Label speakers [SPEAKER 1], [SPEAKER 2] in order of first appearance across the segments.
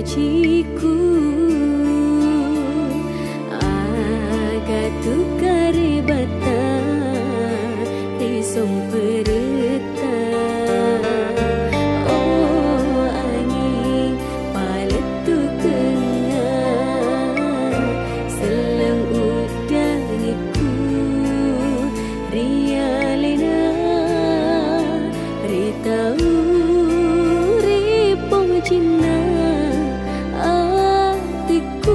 [SPEAKER 1] pujiku agak tukar bata risong pereta. Oh angin paletu kengang seleng udangku rialena ritau ripong cinta hatiku.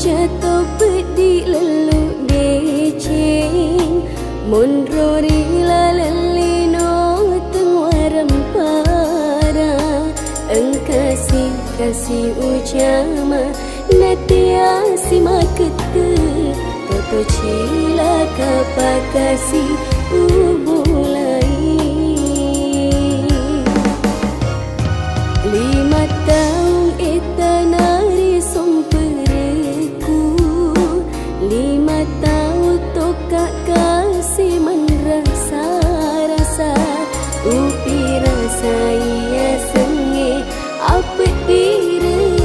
[SPEAKER 1] Jatuh pedih lalu decing Monrori lalino tengwaram para Engkasih kasih ujama Natia si makete Toto cila kapakasi ubulai 5 tahun etanari sompereku 5 tahun tokak kasih merasa-rasa upi rasa ia senge apa diri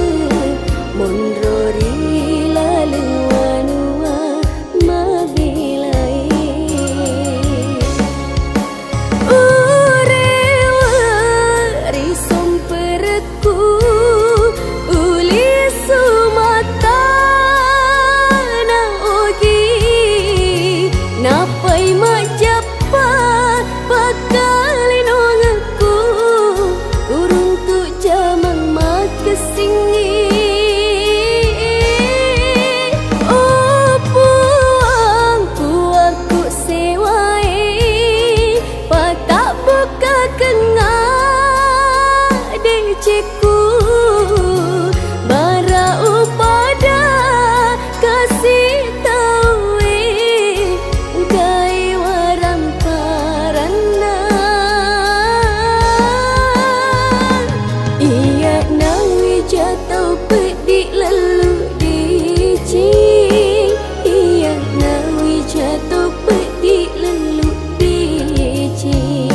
[SPEAKER 1] mondrori lalu wanua mabilai urewari sompereku uli sumata na ogi napai majapa pakalin ongaku urung tu jamang makasingi oh puangku sewai patak buka kengah deceku bara upada kasih tahu gai waram parana ia nawi jatuh pedik lalu dicing ia nawi jatuh pedik lalu dicing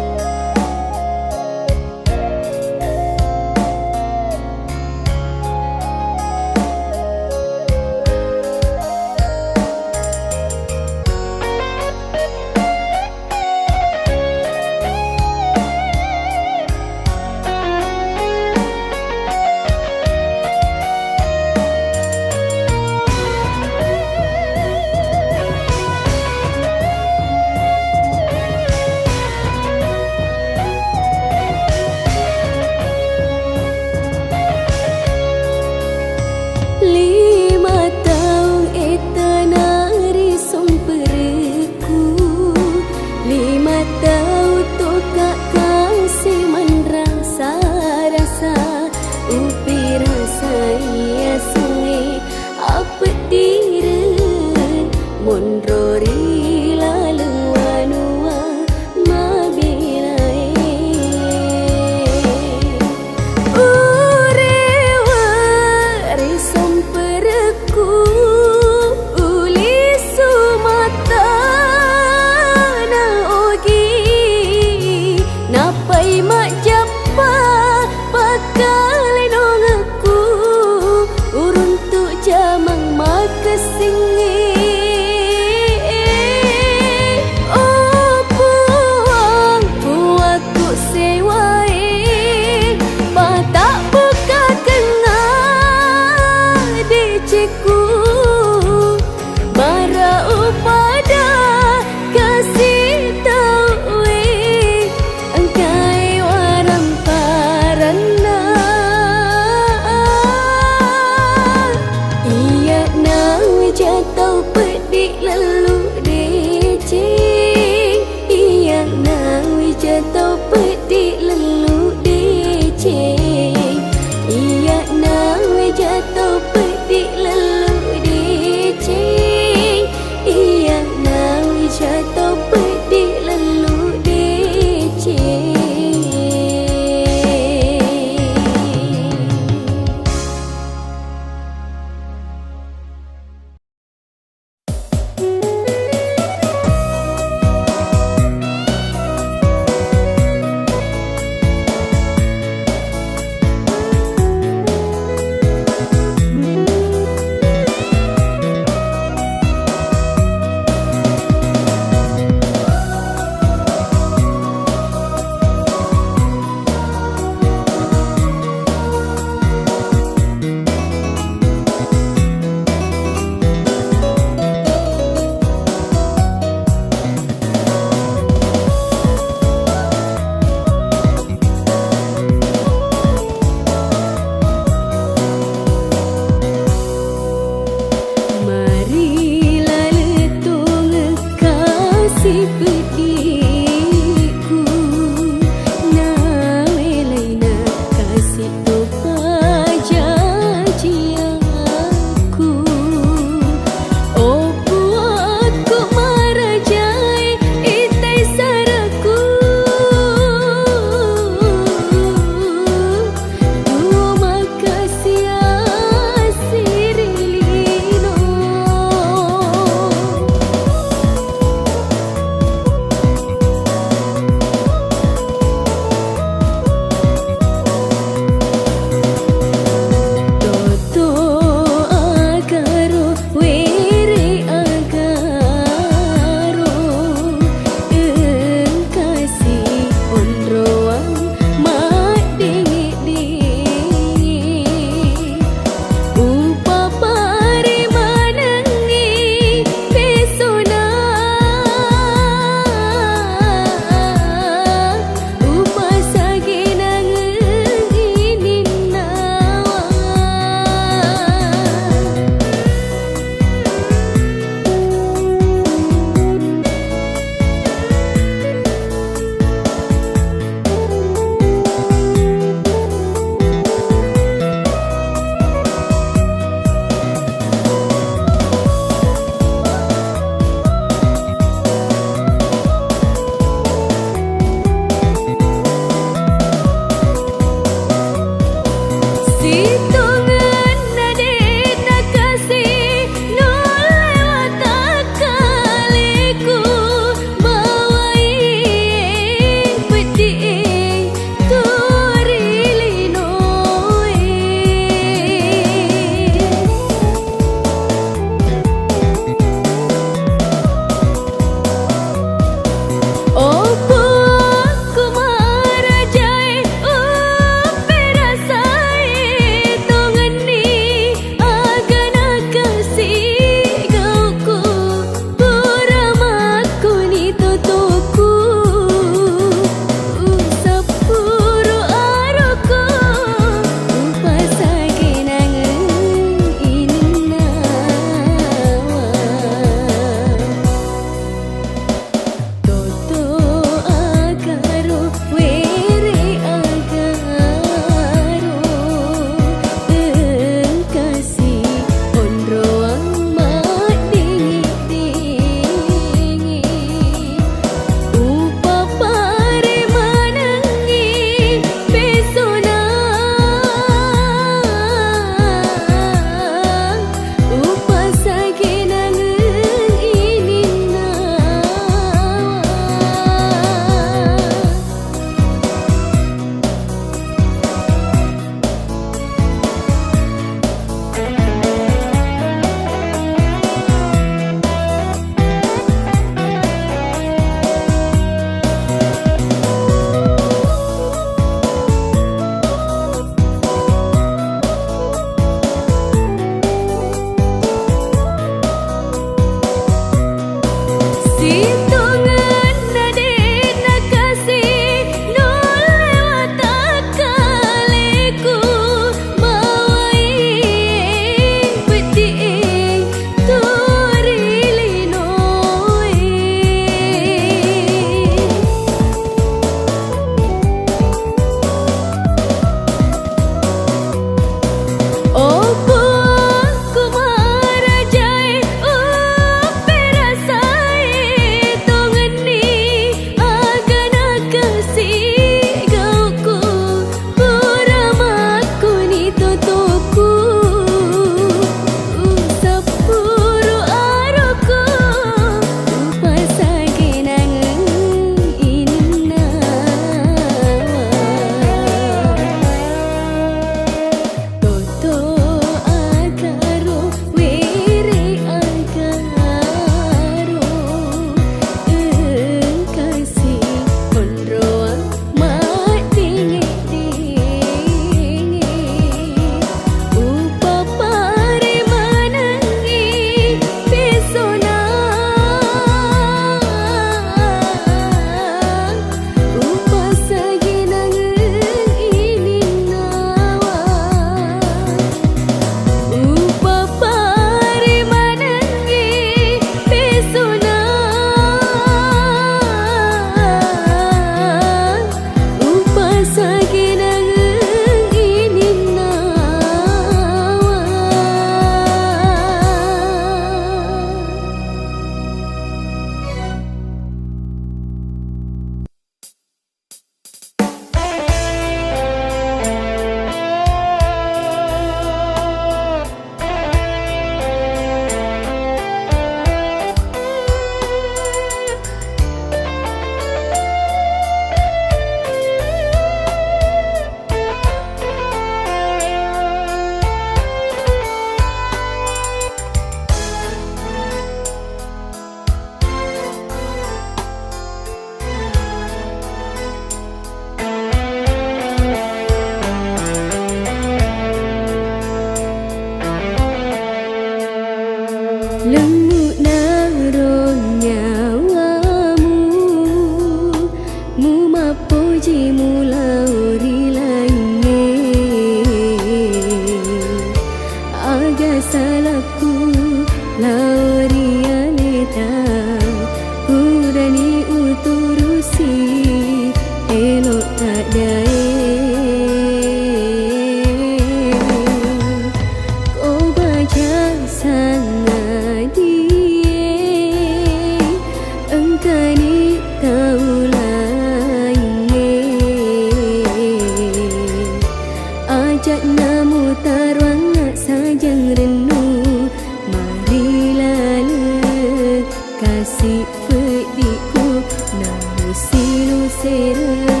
[SPEAKER 1] silu sera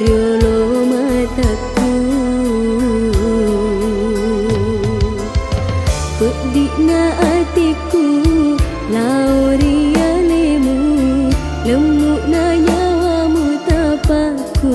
[SPEAKER 1] riolo mataku pedikna hatiku lauria lemu lemuk na nyawamu tapaku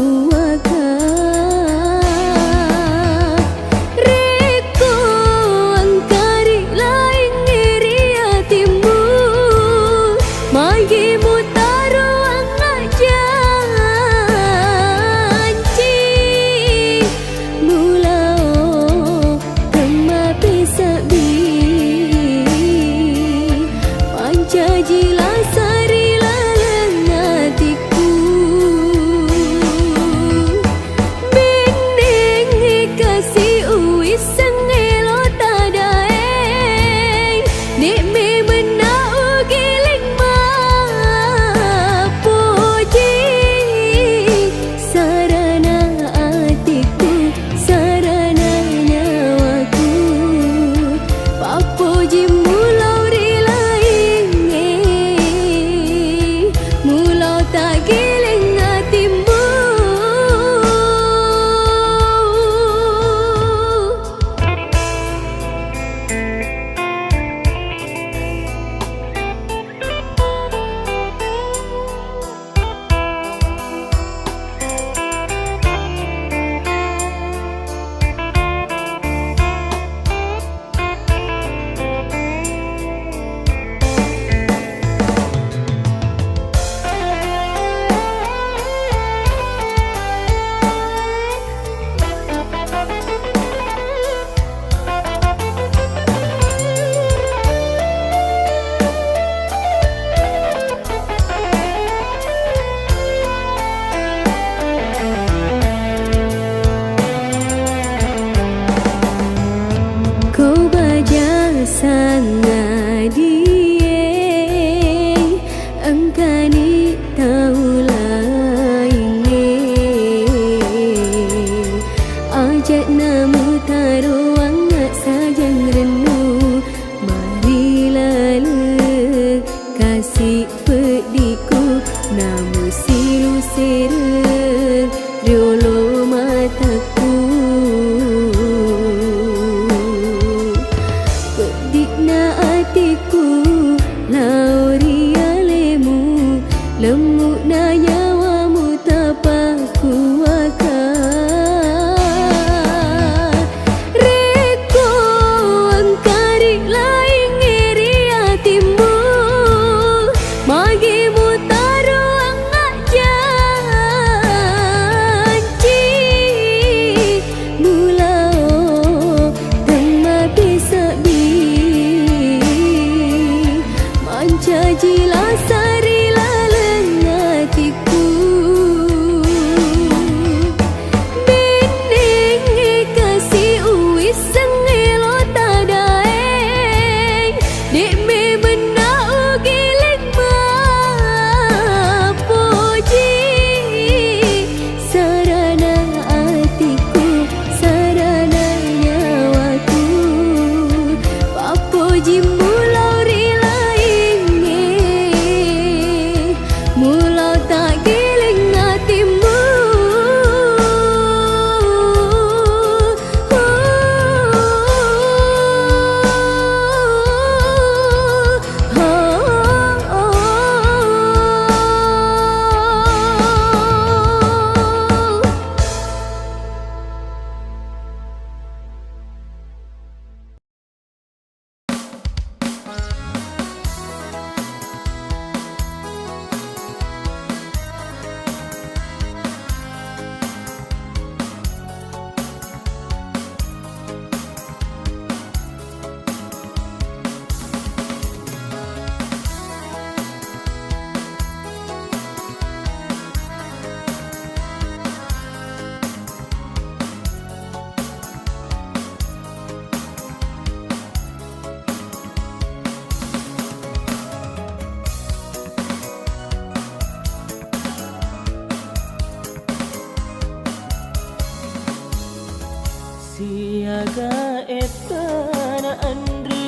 [SPEAKER 2] Siaga etana andri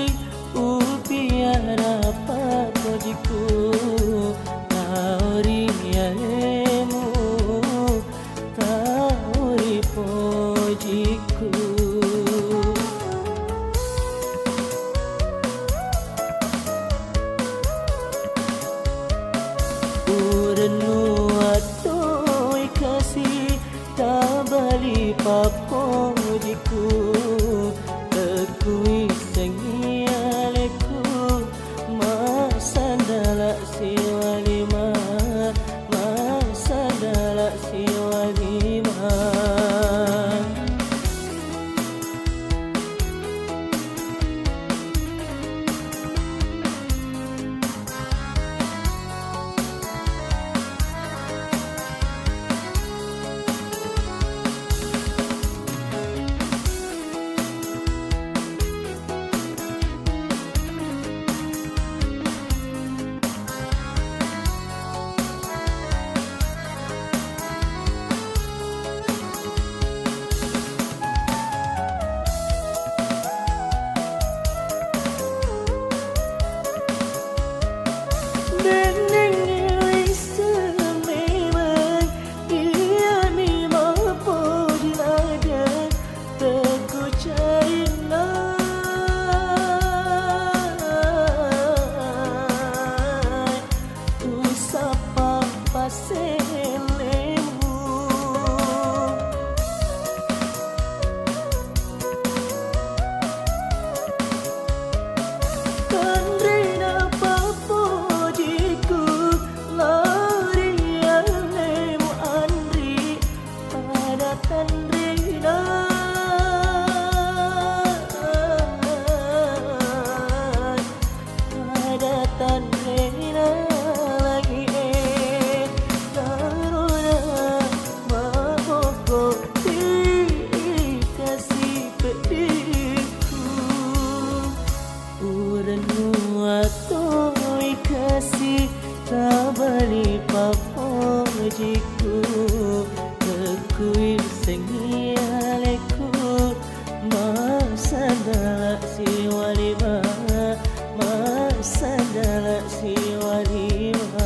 [SPEAKER 2] upiara pakojiku taori yale papojiku tekui sengialeku masandala siwalima masandala siwalima Tabali papojiku tekui sengialeku masandala siwalima masandala siwalima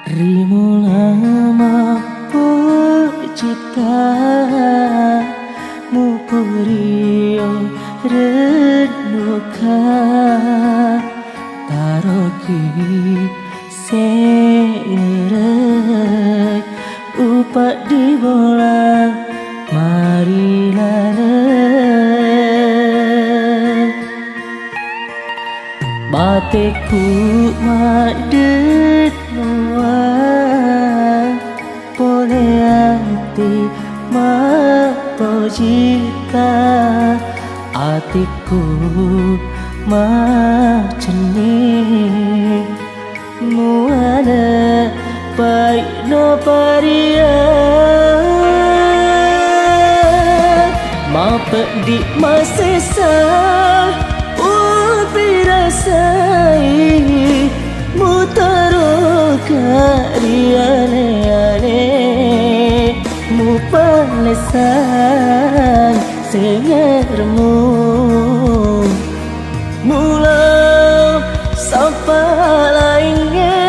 [SPEAKER 2] Rimulama pocita mupurio renuka taroki serai upak di bola marilah bateku madet nuang pole hati mapojita hatiku maceni muada baik no paria mapedi masesa pirasai mutaro kariane mupalesan sengermu mula sapa lainnya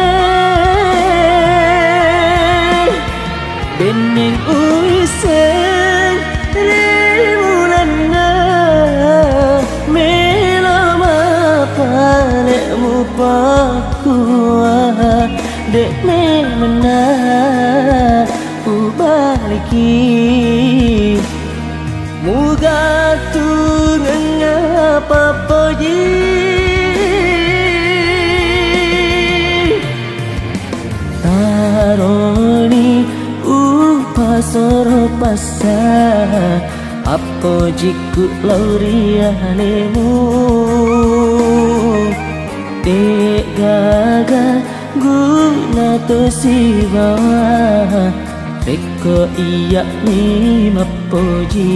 [SPEAKER 2] bening uisen rimulana palekmu pakua dek memena ubaliki muga tu ngapa poji taroni upasoro pasa apa jiku laurianemu dek gaga guna to si bawah reko iya ni mapoji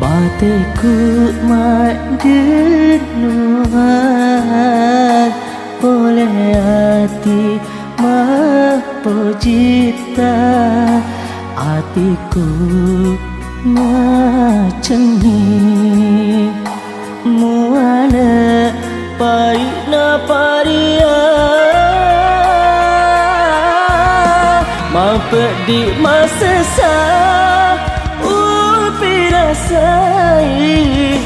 [SPEAKER 2] bateku madet nuang boleh hati mapojita hatiku maceni muana paina paria mapedi masesa pirasai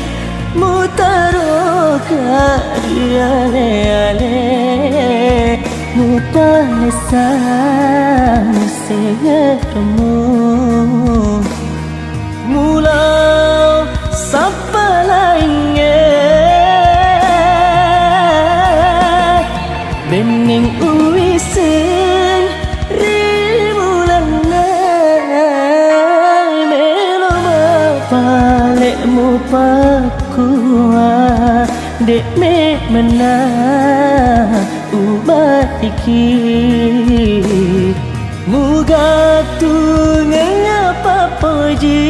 [SPEAKER 2] mutaro kariane mupalesan sengermu mula sapa lainnya bening uisen palekmu pakua dek me mena ubatiki muga tu ngapa poji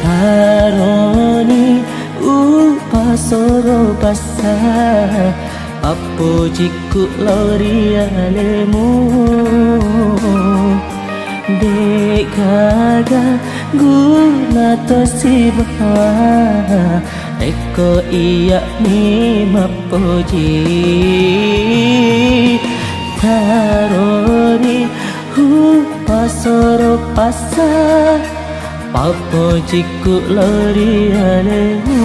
[SPEAKER 2] haroni upasoro pasah apo jiku laurianemu dek gaga guna to si bawah eko iya ni mapoji taroni upasoro pasah papo jiku laurianemu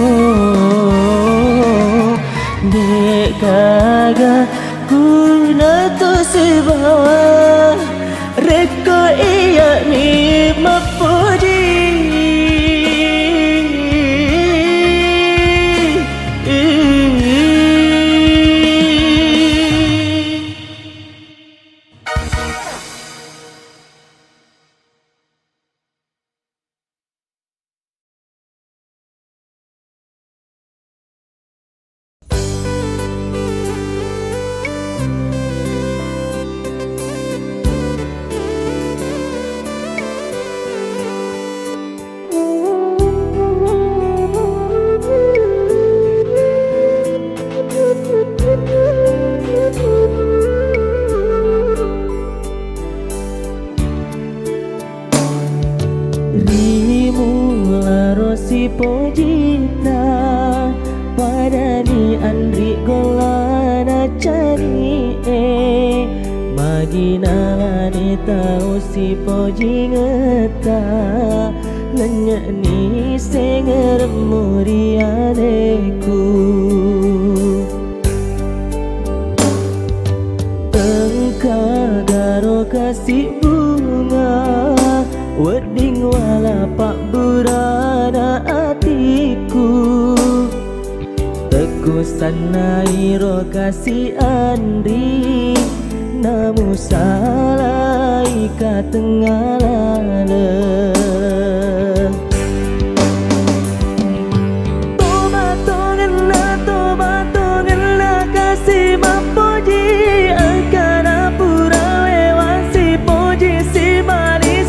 [SPEAKER 2] Dek kagak guna tu sebawa Reko iya ni mapuji Si pojita padani andri golana cari maginalani tau si poji ngeta nanya ni senger murianeku engkau garo kasih bunga wedding wala pak burana atiku teku sanai ro kasih andri namu salai ka tengalana toba tongena kasih mapoji angkana pura lewasi poji si bali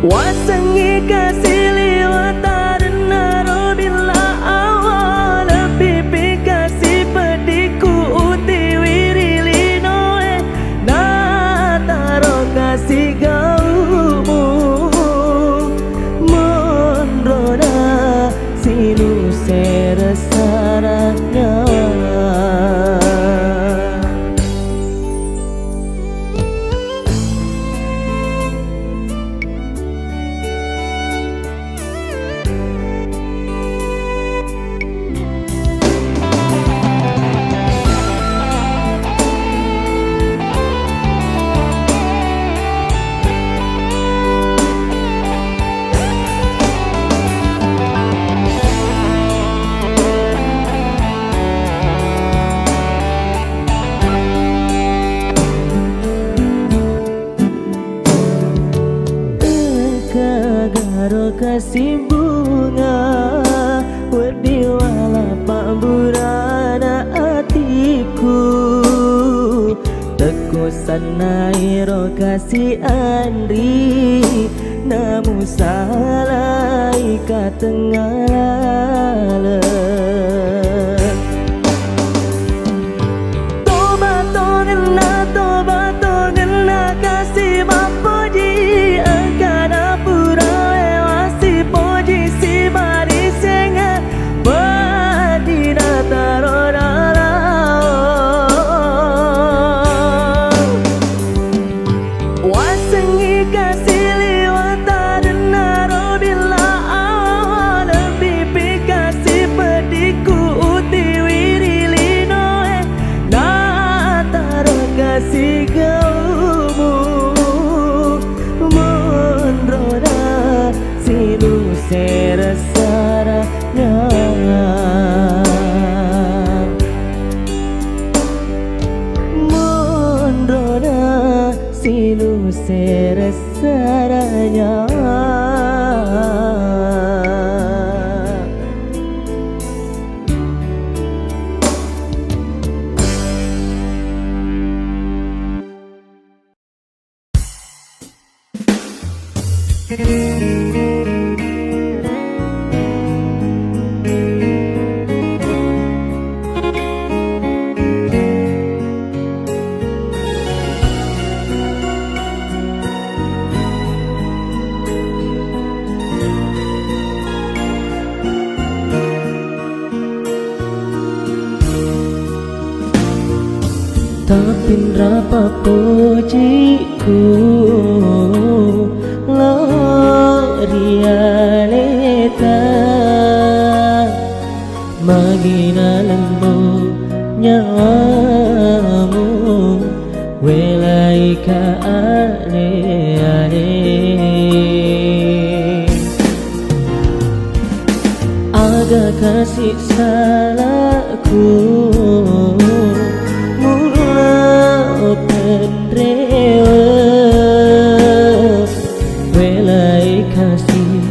[SPEAKER 2] wasangi kasih liwata denaro bila awal pipi kasih pediku uti wirili noe nataro kasih gaumu mondrona silu seresaranya garo kasih bunga wedi wala pak burana atiku teku sanai ro kasih andri namu salai ka tengalala toba tongena kasih mapoji angkana pura lewasi poji si bari senga badina tarodara wasangi kasih liwata denaro bila awal pipi kasih pediku uti wirili noe nataro kasih gaumu mondrona silu seresaranya mondrona silu seresaranya Tapi berapa pujiku Lorialeta Magina lembu nyawamu Welaika ale-ale Agak kasih salahku Mula pendrewa Welai kasih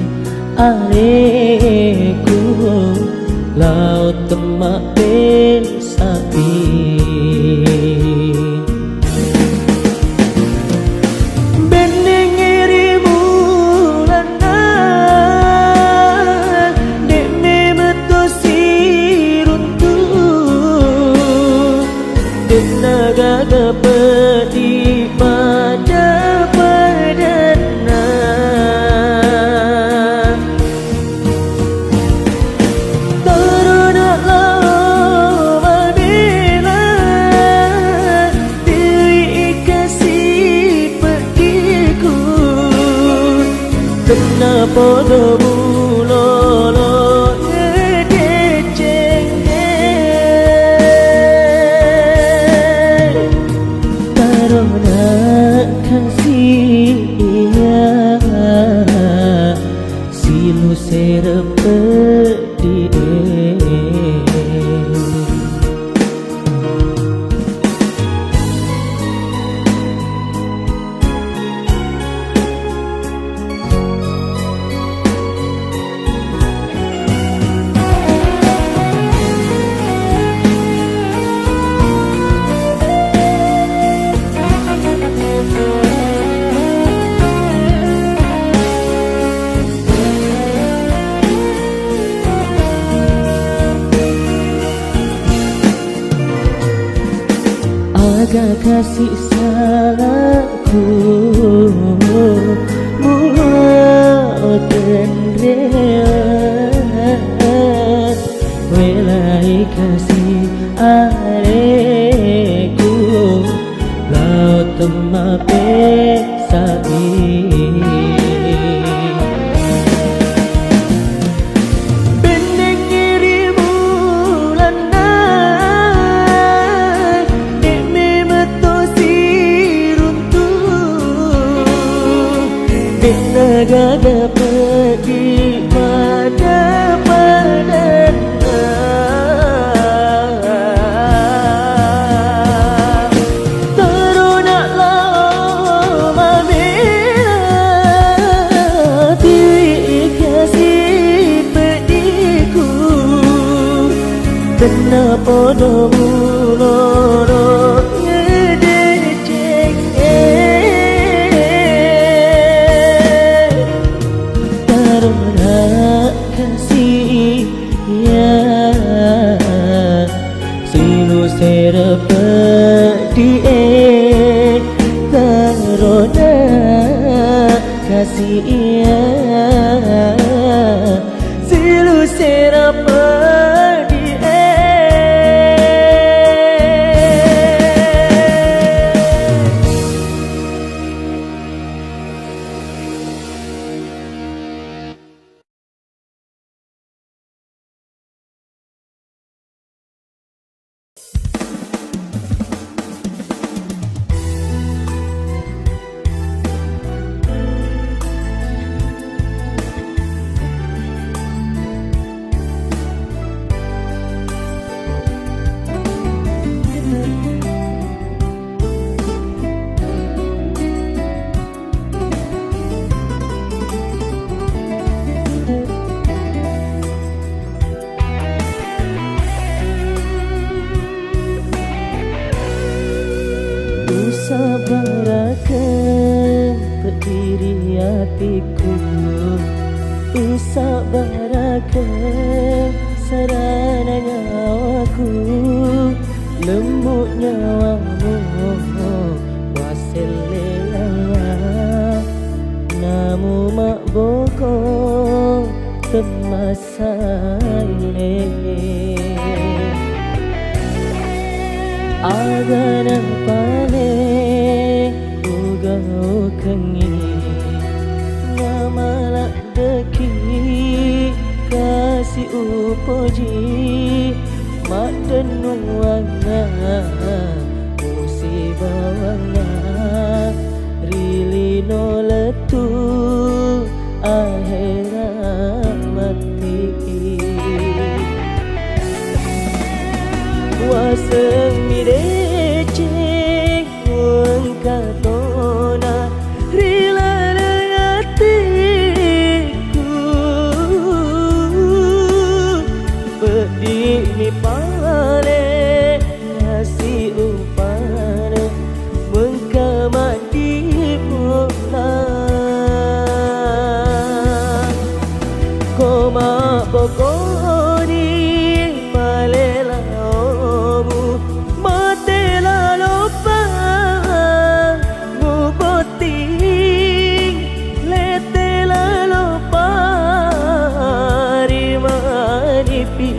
[SPEAKER 2] aleku Laut temak ben sapi Peti pada padana Taruna lama bila Dewi kasih petiku Kenapa kamu lolo ngedeceng kasih silu serepedi Agak kasih salahku Mula tenreat Welai kasih aleku Laut temak pesai Naga dapat di pada padana Taruna lama bila Dewi kasih petiku Kenapa domu lorok ngedeceng kasih silu serepedi Tarona kasih silu serepedi Sabarakan berdiri hatiku Sabarakan sarana nyawaku Lembut nyawamu wasil lelah Namu mak boko temasai Ada agana pale ugau kengi ngamalak deki kasih upoji mak denuanga musibawanga rili no letu akhirat mati waseng mideceng wang katona rila hatiku bedi mi pale ngasih upana mengkamat di pulang koma pokoni palela omu matela lopa muboting letela lopa rimanipi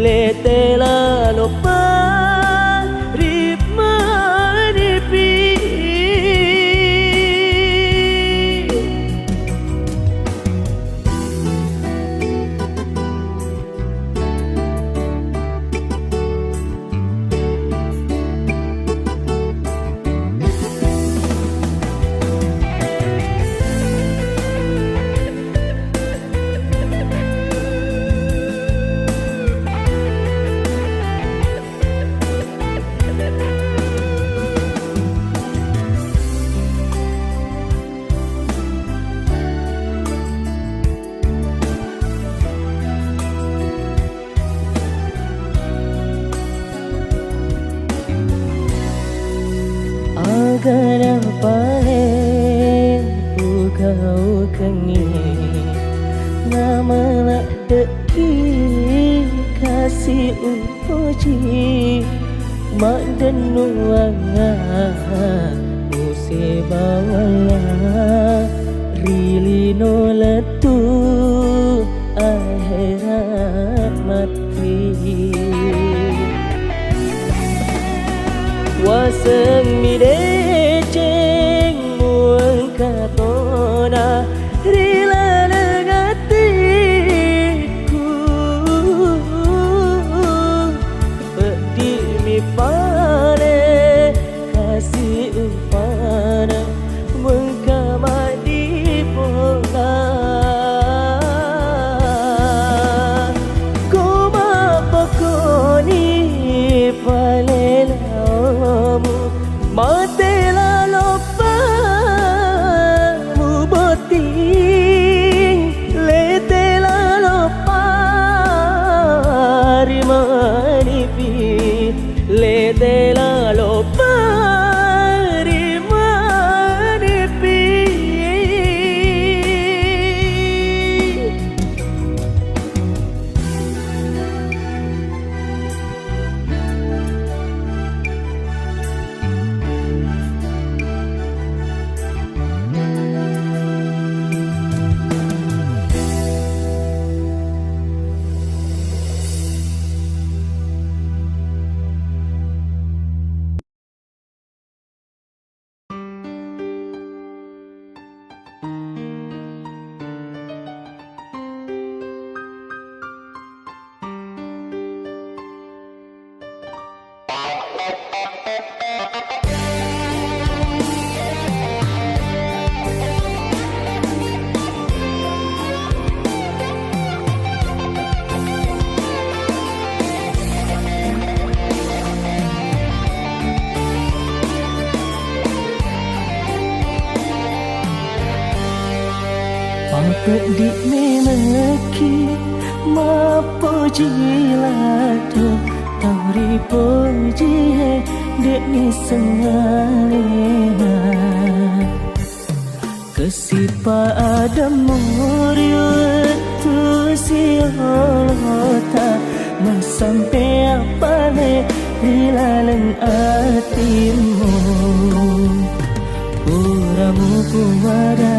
[SPEAKER 2] letela lopa rimanipi agana pale ugau kengi ngamalak deki kasih upoji mak denuanga musibawanga rili no letu akhirat mati waseng mideceng muang katona rila hatiku bedi mi pale kasih upana mengkamat di pulang koma pokoni palela matela lopa muboting letela lopa rimanipi letela lopa rimanipi Pedik memeki mapoji lado tauri poji dek ni sengalena kesipa adam murio tu siolota sampai apa le hilaleng atimu uramu kumada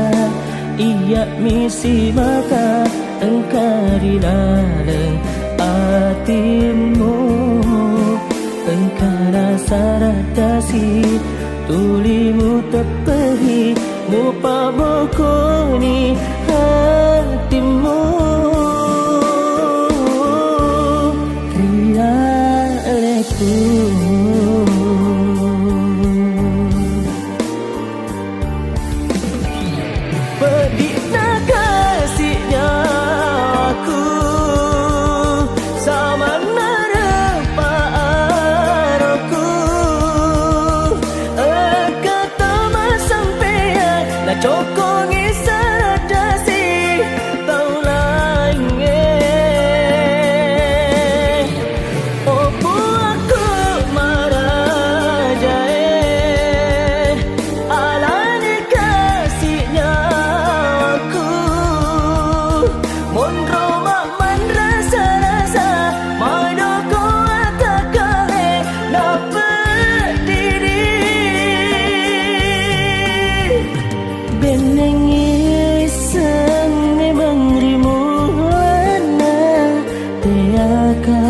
[SPEAKER 2] iya misi maka engkau di dalam hatimu engkau Engkau saradasi tulimu tepehi mupa bokoni hatimu rialeku pedihna kasihnya aku sama narapa aku kata mas sampean na cokongi saradasi tau lainnya opo aku marajae alani kasihnya aku mondro man rasa-rasa madoko atakale na berdiri beneng iseng memang rimuana tiaka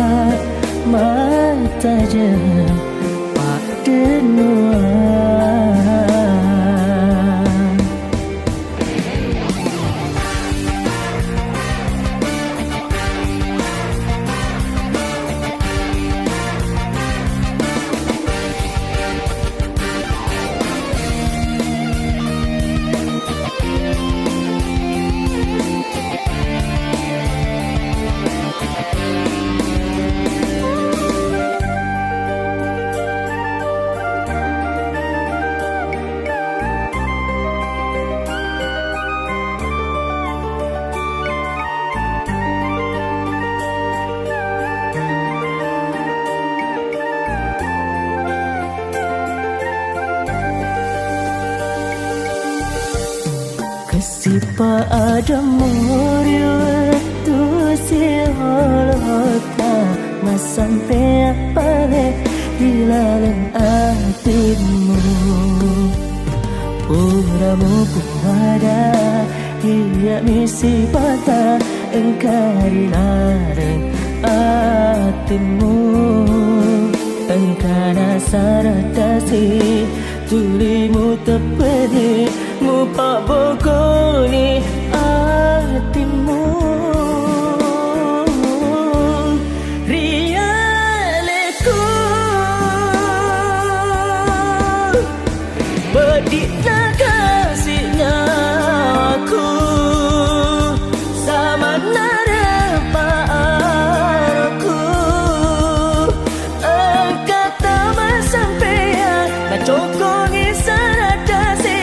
[SPEAKER 2] mata je pak denua Kesipa ada muriu tu si holota mas sampai pare hilang hatimu puramu puada ia misi bata engkari larang hatimu engkana saradasi tulimu tepedi mupa bokoni hatimu rialeku bedikna kasihnya aku sama narapa aku kata mas sampean na cokongi saradasi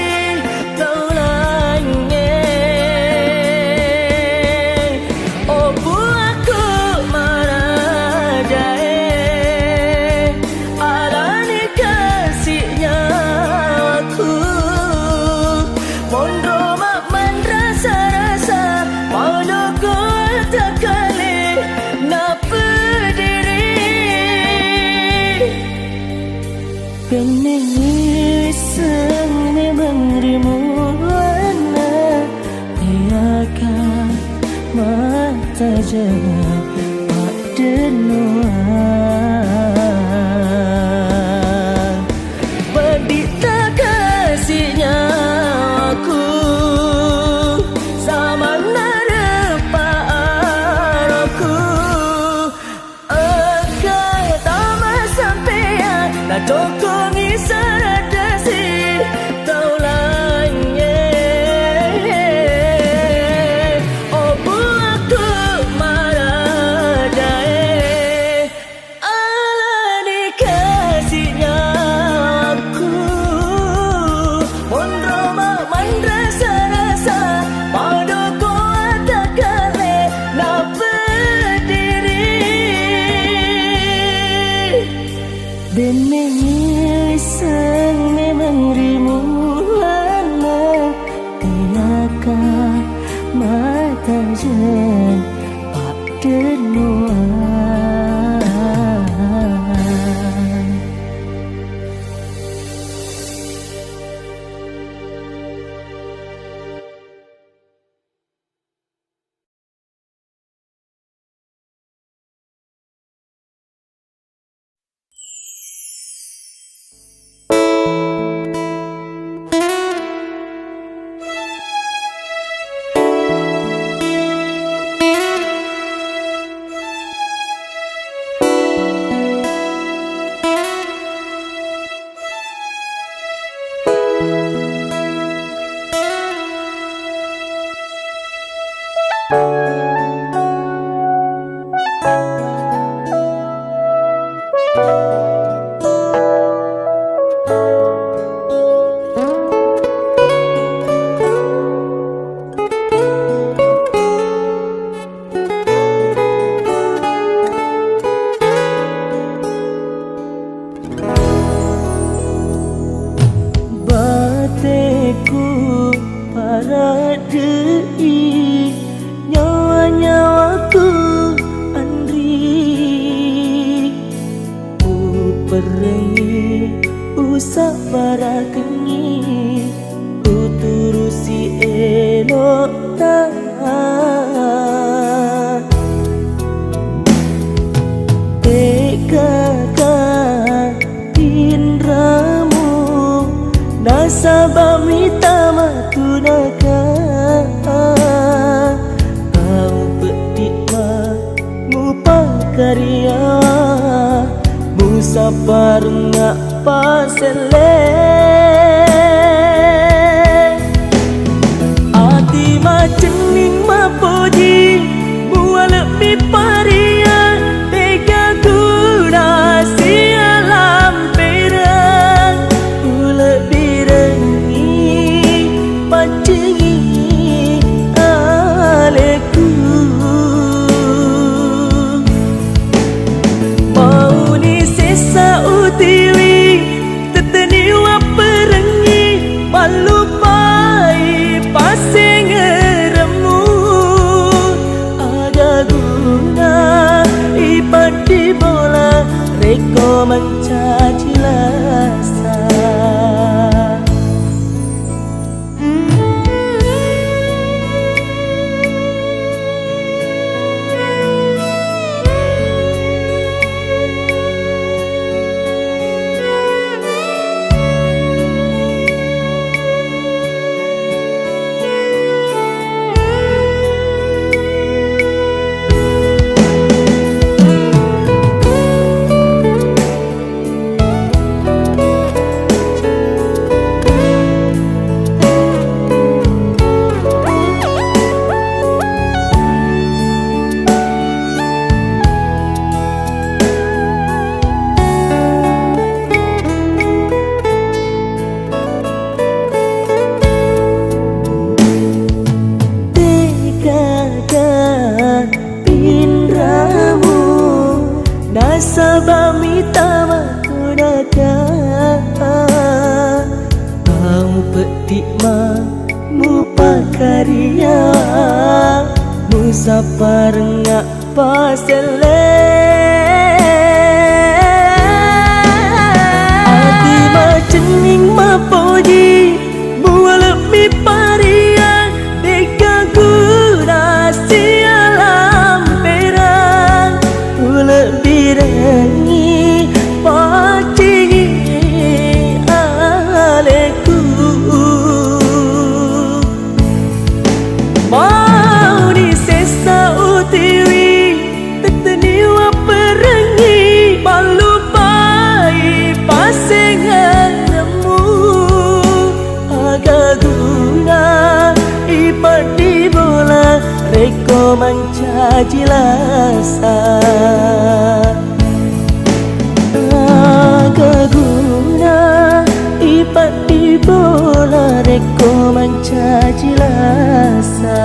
[SPEAKER 2] Pening iseng memang rimuana tiaka mata jaga pak denua bedita kasihnya aku sama narapa aku kata mas sampean na cokongi saradasi tau lainnya opo aku marajae alani kasihnya aku mondro man rasa-rasa padoko atakale na berdiri beneng iseng sabara kengi uturusi elok tak tekakan indramu nasabah mita matunakan kau petikma mupakarya musapar ngak pasele ati macening mapoji buala mi paria tega guna sialam perang ula birangi pancingi aleku mau ni sesa utiwi teteni wa perengi malupai pasing remu ada guna ipati bola reko mencaci lasa nasabah mita matunakan kau petikma mupakarya musapar ngak pasele ati macening mapoji buala mi paria deka guna sialam perang ula birangi pacingi aleku mau ni sesa utiwi teteni wa perengi malupai pasing remu agak guna ipati bola reko mencaci lasa guna ipati bola reko mencaci lasa